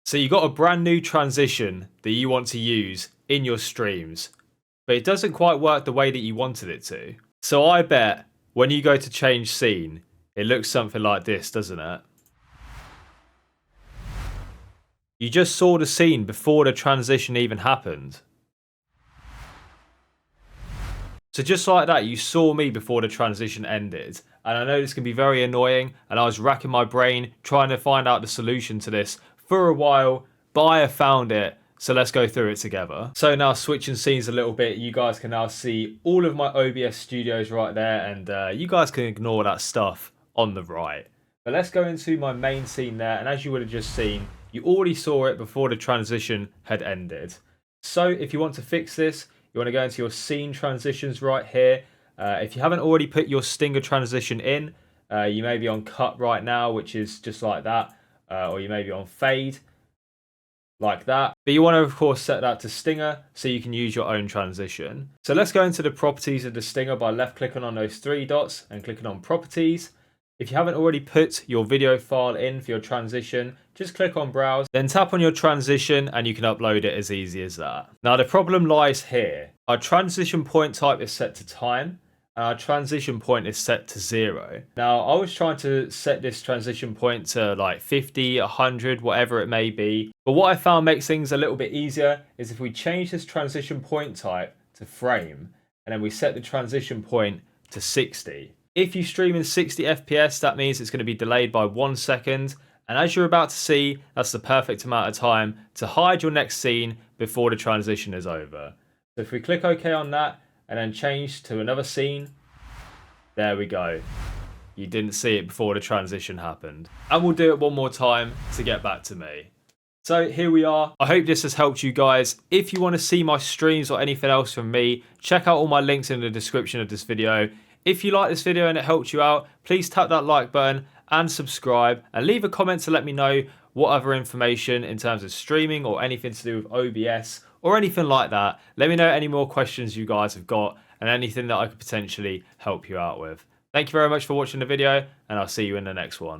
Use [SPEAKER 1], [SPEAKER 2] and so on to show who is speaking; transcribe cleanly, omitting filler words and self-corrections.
[SPEAKER 1] So you got a brand new transition that you want to use in your streams, but it doesn't quite work the way that you wanted it to. So I bet when you go to change scene, it looks something like this, doesn't it? You just saw the scene before the transition even happened. So just like that, you saw me before the transition ended. And I know this can be very annoying, and I was racking my brain trying to find out the solution to this for a while, but I have found it. So let's go through it together. So now switching scenes a little bit, you guys can now see all of my OBS studios right there, and you guys can ignore that stuff on the right. But let's go into my main scene there, and as you would have just seen, you already saw it before the transition had ended. So if you want to fix this, you want to go into your scene transitions right here. If you haven't already put your stinger transition in, you may be on cut right now, which is just like that, or you may be on fade, like that. But you want to, of course, set that to stinger so you can use your own transition. So let's go into the properties of the stinger by left clicking on those three dots and clicking on properties. If you haven't already put your video file in for your transition, just click on browse, then tap on your transition and you can upload it as easy as that. Now the problem lies here. Our transition point type is set to time, and our transition point is set to 0. Now I was trying to set this transition point to like 50, 100, whatever it may be. But what I found makes things a little bit easier is if we change this transition point type to frame, and then we set the transition point to 60. If you stream in 60 FPS, that means it's going to be delayed by 1 second. And as you're about to see, that's the perfect amount of time to hide your next scene before the transition is over. So if we click OK on that and then change to another scene, there we go. You didn't see it before the transition happened. And we'll do it one more time to get back to me. So here we are. I hope this has helped you guys. If you want to see my streams or anything else from me, check out all my links in the description of this video. If you like this video and it helped you out, please tap that like button and subscribe, and leave a comment to let me know what other information in terms of streaming or anything to do with OBS or anything like that. Let me know any more questions you guys have got and anything that I could potentially help you out with. Thank you very much for watching the video, and I'll see you in the next one.